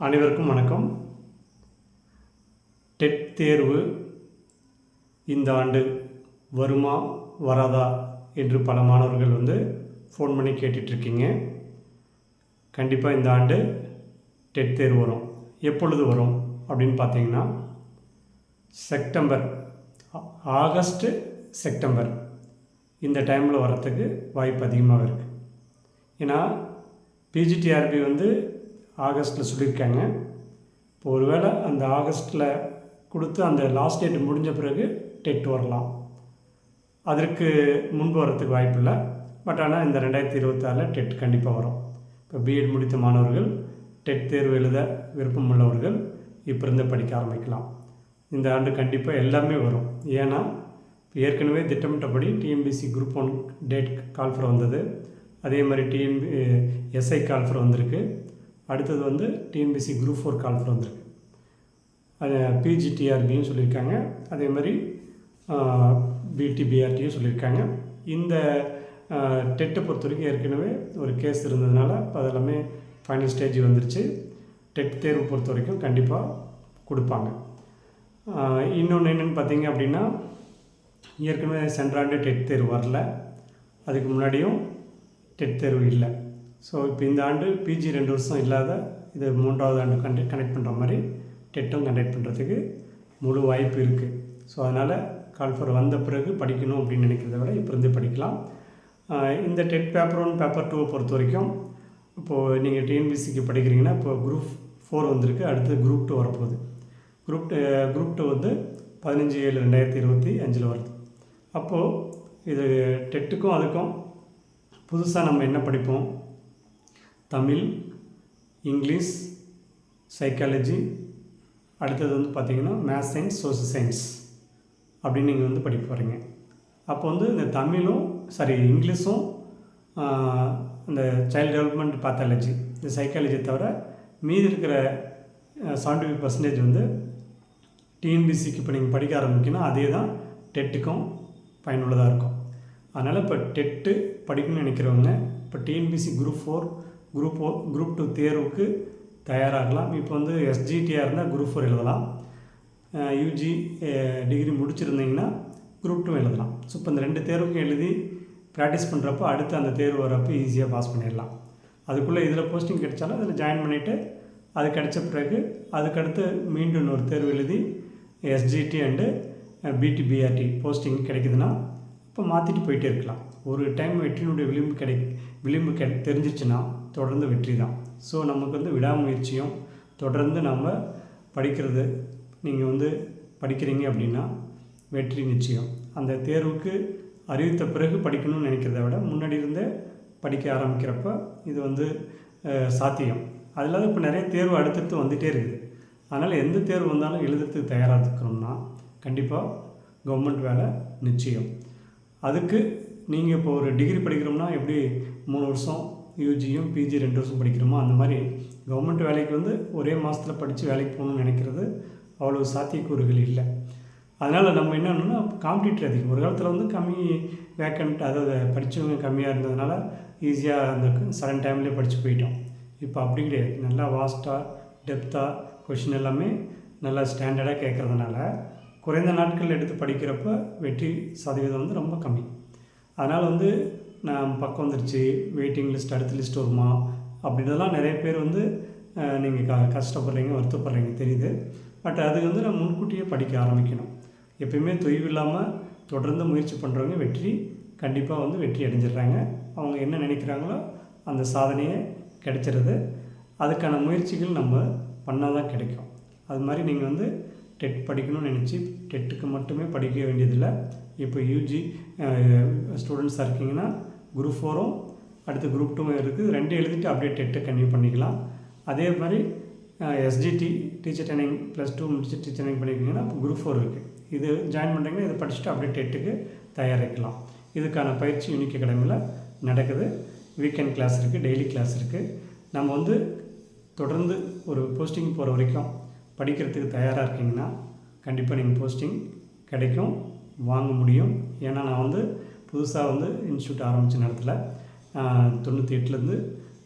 அனைவருக்கும் வணக்கம். டெட் தேர்வு இந்த ஆண்டு வருமா வராதா என்று பல மாணவர்கள் ஃபோன் பண்ணி கேட்டுட்ருக்கீங்க. கண்டிப்பாக இந்த ஆண்டு டெட் தேர்வு வரும். எப்பொழுது வரும் அப்படின்னு பார்த்தீங்கன்னா ஆகஸ்ட்டு செப்டம்பர் இந்த டைமில் வரத்துக்கு வாய்ப்பு அதிகமாக இருக்குது. ஏன்னா பிஜிடிஆர்பி ஆகஸ்ட்டில் சொல்லியிருக்காங்க. இப்போ ஒருவேளை அந்த ஆகஸ்ட்டில் கொடுத்து அந்த லாஸ்ட் டேட் முடிஞ்ச பிறகு டெட் வரலாம். அதற்கு முன்பு வரத்துக்கு வாய்ப்பு இல்லை. பட் ஆனால் இந்த 2026 டெட் கண்டிப்பாக வரும். இப்போ பிஎட் முடித்த மாணவர்கள் டெட் தேர்வு எழுத விருப்பம் உள்ளவர்கள் இப்போ இருந்து படிக்க ஆரம்பிக்கலாம். இந்த ஆண்டு கண்டிப்பாக எல்லாமே வரும். ஏன்னா ஏற்கனவே திட்டமிட்டபடி டிஎன்பிஎஸ்சி குரூப் 1 டேட் கால்ஃபர் வந்தது. அதே மாதிரி எஸ்ஐ கால்ஃபர் வந்திருக்கு. அடுத்தது டிஎன்பிஎஸ்சி குரூப் 4 கால்ஃபர் வந்திருக்கு. அது பிஜிடிஆர்பியும் சொல்லியிருக்காங்க. அதே மாதிரி பிடிபிஆர்டியும் சொல்லியிருக்காங்க. இந்த டெட்டை பொறுத்த வரைக்கும் ஏற்கனவே ஒரு கேஸ் இருந்ததுனால இப்போ அதெல்லாமே ஃபைனல் ஸ்டேஜ் வந்துருச்சு. டெட் தேர்வு பொறுத்த வரைக்கும் கண்டிப்பாக கொடுப்பாங்க. இன்னொன்று என்னென்னு பார்த்தீங்க அப்படின்னா, ஏற்கனவே சென்ற ஆண்டு டெட் தேர்வு வரல, அதுக்கு முன்னாடியும் டெட் தேர்வு இல்லை. ஸோ இப்போ இந்த ஆண்டு பிஜி 2 வருஷம் இல்லாத இது 3வது ஆண்டு கண்டக்ட் பண்ணுற மாதிரி டெட்டும் கண்டக்ட் பண்ணுறதுக்கு முழு வாய்ப்பு இருக்குது. ஸோ அதனால் கால்ஃபர் வந்த பிறகு படிக்கணும் அப்படின்னு நினைக்கிறத விட இப்போ இருந்தே படிக்கலாம். இந்த டெட் பேப்பர் 1 பேப்பர் 2 பொறுத்த வரைக்கும் இப்போது நீங்கள் டிஎன்பிஎஸ்சிக்கு படிக்கிறீங்கன்னா இப்போ குரூப் 4 வந்திருக்கு. அடுத்து குரூப் 2 வரப்போகுது. குரூப் 2 15/7/2025 வருது. அப்போது இது டெட்டுக்கும் அதுக்கும் புதுசாக நம்ம என்ன படிப்போம்? தமிழ், இங்கிலீஷ், சைக்காலஜி, அடுத்தது பார்த்திங்கன்னா மேத்ஸ் சயின்ஸ், சோஷியல் சயின்ஸ் அப்படின்னு நீங்கள் படிக்க போகிறீங்க. அப்போ இந்த தமிழும் இங்கிலீஷும் இந்த சைல்டு டெவலப்மெண்ட் பேத்தாலஜி, இந்த சைக்காலஜியை தவிர மீதி இருக்கிற 75% டிஎன்பிஎஸ்சிக்கு இப்போ நீங்கள் படிக்க ஆரம்பிக்கணும். அதே தான் டெட்டுக்கும் பயனுள்ளதாக இருக்கும். அதனால் இப்போ டெட்டு படிக்கணும்னு நினைக்கிறவங்க இப்போ டிஎன்பிஎஸ்சி குரூப் 4 குரூப் 2 தேர்வுக்கு தயாராகலாம். இப்போ எஸ்ஜிடியாக இருந்தால் குரூப் 4 எழுதலாம். யூஜி டிகிரி முடிச்சிருந்தீங்கன்னா குரூப் 2 எழுதலாம். ஸோ இப்போ இந்த 2 தேர்வுக்கும் எழுதி ப்ராக்டிஸ் பண்ணுறப்போ அடுத்து அந்த தேர்வு வரப்போ ஈஸியாக பாஸ் பண்ணிடலாம். அதுக்குள்ளே இதில் போஸ்டிங் கிடைச்சாலும் அதில் ஜாயின் பண்ணிவிட்டு அது கிடைச்ச பிறகு அதுக்கடுத்து மீண்டும் இன்னொரு தேர்வு எழுதி எஸ்ஜிடி அண்டு பிடிபிஆர்டி போஸ்டிங் கிடைக்குதுன்னா இப்போ மாற்றிட்டு போயிட்டே இருக்கலாம். ஒரு டைம் வெற்றியினுடைய விளிம்பு தெரிஞ்சிச்சுன்னா தொடர்ந்து வெற்றி தான். ஸோ நமக்கு விடாமுயற்சியும் தொடர்ந்து நம்ம படிக்கிறது, நீங்கள் படிக்கிறீங்க அப்படின்னா வெற்றி நிச்சயம். அந்த தேர்வுக்கு அறிவித்த பிறகு படிக்கணும்னு நினைக்கிறத விட முன்னாடி இருந்தே படிக்க ஆரம்பிக்கிறப்ப இது சாத்தியம். அது இல்லாத இப்போ நிறைய தேர்வு அடுத்தடுத்து வந்துகிட்டே இருக்குது. அதனால் எந்த தேர்வு வந்தாலும் எழுதுறதுக்கு தயாராக இருக்கிறோம்னா கண்டிப்பாக கவர்மெண்ட் வேலை நிச்சயம். அதுக்கு நீங்கள் இப்போ ஒரு டிகிரி படிக்கிறோம்னா எப்படி 3 வருஷம் யூஜியும் பிஜி 2 வருஷம் படிக்கிறோமோ அந்த மாதிரி கவர்மெண்ட் வேலைக்கு ஒரே மாதத்தில் படித்து வேலைக்கு போகணுன்னு நினைக்கிறது அவ்வளோ சாத்தியக்கூறுகள் இல்லை. அதனால் நம்ம என்னன்னா காம்படிட்டர் அதிகம். ஒரு காலத்தில் கம்மி வேக்கண்ட், அதாவது படித்தவங்க கம்மியாக இருந்ததுனால ஈஸியாக அந்த சடன் டைம்லேயே படித்து போயிட்டோம். இப்போ அப்படி கிடையாது. நல்லா வாஸ்ட்டாக டெப்த்தாக கொஷின் எல்லாமே நல்லா ஸ்டாண்டர்டாக கேட்குறதுனால குறைந்த நாட்கள் எடுத்து படிக்கிறப்ப வெற்றி சதவீதம் ரொம்ப கம்மி. அதனால் நான் பக்கம் வந்துருச்சு, வெயிட்டிங் லிஸ்ட், அடுத்த லிஸ்ட் வருமா அப்படின்றதெல்லாம் நிறைய பேர் நீங்கள் கஷ்டப்படுறீங்க, வருத்தப்படுறீங்க தெரியுது. பட் அது நம்ம முன்கூட்டியே படிக்க ஆரம்பிக்கணும். எப்பயுமே தொய்வு இல்லாமல் தொடர்ந்து முயற்சி பண்ணுறவங்க வெற்றி கண்டிப்பாக வெற்றி அடைஞ்சிடுறாங்க. அவங்க என்ன நினைக்கிறாங்களோ அந்த சாதனையை கிடைச்சிருது. அதுக்கான முயற்சிகள் நம்ம பண்ணால் தான் கிடைக்கும். அது மாதிரி நீங்கள் டெட் படிக்கணும்னு நினச்சி டெட்டுக்கு மட்டுமே படிக்க வேண்டியதில்லை. இப்போ யூஜி ஸ்டூடெண்ட்ஸாக இருக்கீங்கன்னா குரூப் 4ம் அடுத்து குரூப் 2 இருக்குது. 2 எழுதிட்டு அப்படியே டெட்டை கன்டினியூ பண்ணிக்கலாம். அதே மாதிரி எஸ்ஜிடி டீச்சர் ட்ரைனிங் +2 முடிச்சு டீச்சர் ட்ரைனிங் பண்ணிக்கிங்கன்னா இப்போ குரூப் 4 இருக்குது. இது ஜாயின் பண்ணுறீங்கன்னா இதை படிச்சுட்டு அப்படியே டெட்டுக்கு தயாரிக்கலாம். இதுக்கான பயிற்சி யூனிக் அகாடமியில் நடக்குது. வீக்கெண்ட் கிளாஸ் இருக்குது, டெய்லி கிளாஸ் இருக்குது. நம்ம தொடர்ந்து ஒரு போஸ்டிங் போகிற வரைக்கும் படிக்கிறதுக்கு தயாராக இருக்கீங்கன்னா கண்டிப்பாக நீங்கள் போஸ்டிங் கிடைக்கும், வாங்க முடியும். ஏன்னா நான் புதுசாக இன்ஸ்டியூட் ஆரம்பித்த நேரத்தில் 98லேருந்து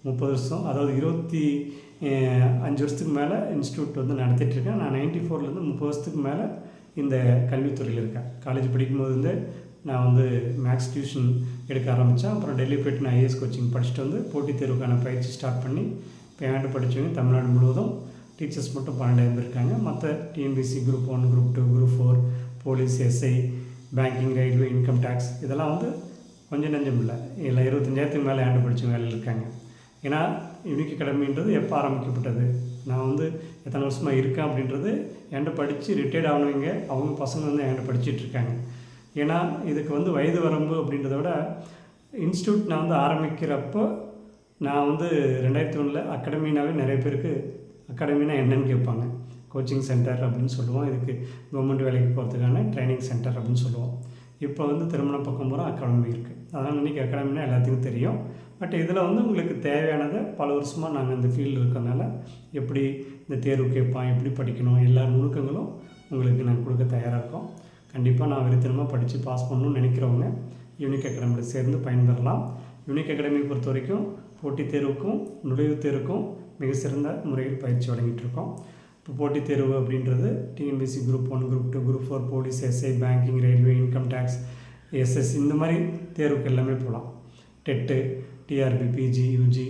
30 வருஷம், அதாவது 5 வருஷத்துக்கு மேலே இன்ஸ்டியூட் வந்து நடத்திட்டுருக்கேன். நான் 94லேருந்து 30 வருஷத்துக்கு மேலே இந்த கல்வித்துறையில் இருக்கேன். காலேஜ் படிக்கும்போது வந்து நான் வந்து மேக்ஸ் டியூஷன் எடுக்க ஆரம்பித்தேன். அப்புறம் டெல்லி போய்ட்டு நான் ஐஏஎஸ் கோச்சிங் படிச்சுட்டு வந்து போட்டித் தேர்வுக்கான பயிற்சி ஸ்டார்ட் பண்ணி இப்போ என்கிட்ட படித்தவங்க தமிழ்நாடு முழுவதும் டீச்சர்ஸ் மட்டும் 12,000 பேர் இருக்காங்க. மற்ற TNPSC group 1, group 2, group 4, police, SI, banking, railway, income tax இதெல்லாம் வந்து கொஞ்சம் நஞ்சம் இல்லை 25,000க்கு மேலே என்கிட்ட படித்தவங்க வேலையில் இருக்காங்க. ஏன்னா யூனிக் அகாடமின்றது எப்போ ஆரம்பிக்கப்பட்டது, நான் வந்து எத்தனை வருஷமாக இருக்கேன் அப்படின்றது என்கிட்ட படித்து ரிட்டையர்ட் ஆனவங்க அவங்க பசங்க வந்து என்கிட்ட படிச்சிட்ருக்காங்க. ஏன்னா இதுக்கு வந்து வயது வரம்பு அப்படின்றத விட இன்ஸ்டியூட் நான் வந்து ஆரம்பிக்கிறப்போ நான் வந்து 2001 அகாடமினாவே நிறைய பேருக்கு அகாடமினா என்னன்னு கேட்பாங்க. கோச்சிங் சென்டர் அப்படின்னு சொல்லுவோம். இதுக்கு கவர்மெண்ட் வேலைக்கு போகிறதுக்கான ட்ரைனிங் சென்டர் அப்படின்னு சொல்லுவோம். இப்போ வந்து திருமண பக்கம் போகிற அகாடமி இருக்குது. அதனால் இன்றைக்கி அகாடமினா எல்லாத்துக்கும் தெரியும். பட் இதில் வந்து உங்களுக்கு தேவையானதை பல வருஷமாக நாங்கள் இந்த ஃபீல்டு இருக்கிறதுனால எப்படி இந்த தேர்வு கேட்பான், எப்படி படிக்கணும், எல்லா நுணுக்கங்களும் உங்களுக்கு நாங்கள் கொடுக்க தயாராக இருக்கோம். கண்டிப்பாக நான் வெறித்தனமாக படித்து பாஸ் பண்ணணும்னு நினைக்கிறவங்க யூனிக் அகாடமியில் சேர்ந்து பயன்பெறலாம். யூனிக் அகாடமியை பொறுத்த வரைக்கும் போட்டித் தேர்வுக்கும் நுழைவுத் தேர்வுக்கும் மிக சிறந்த முறையில் பயிற்சி வழங்கிட்டுருக்கோம். இப்போ போட்டித் தேர்வு அப்படின்றது TNPSC group 1, group 2, group 4, police, SI, banking, railway, income tax, SS இந்த மாதிரி தேர்வுக்கு எல்லாமே போகலாம். டெட்டு, டிஆர்பி, பிஜி, யூஜி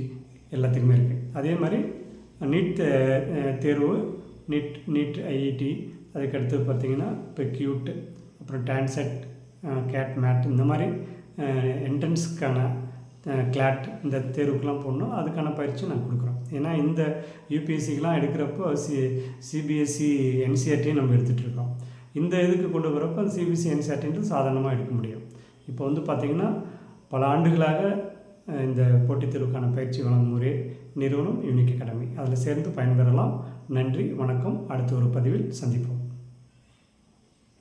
எல்லாத்துக்குமே இருக்குது. அதே மாதிரி நீட் தேர்வு, நீட் ஐஐடி, அதுக்கடுத்து பார்த்திங்கன்னா இப்போ கியூட், அப்புறம் டான்செட், கேட், மேட் இந்த மாதிரி என்ட்ரன்ஸுக்கான கிளாட் இந்த தேர்வுக்கெலாம் போடணும். அதுக்கான பயிற்சி நாங்கள் கொடுக்குறோம். ஏன்னா இந்த யூபிஎஸ்சிக்கெலாம் எடுக்கிறப்போ சிபிஎஸ்சி என்சிஆர்டியும் நம்ம எடுத்துகிட்ருக்கோம். இந்த இதுக்கு கொண்டு வரப்போ சிபிஎஸ்சி என்சிஆர்டின்றது சாதாரணமாக எடுக்க முடியும். இப்போ வந்து பார்த்திங்கன்னா பல ஆண்டுகளாக இந்த போட்டித் தேர்வுக்கான பயிற்சி வழங்கும் ஒரே நிறுவனம் யூனிக் அகாடமி. அதில் சேர்ந்து பயன்பெறலாம். நன்றி, வணக்கம். அடுத்த ஒரு பதிவில் சந்திப்போம்.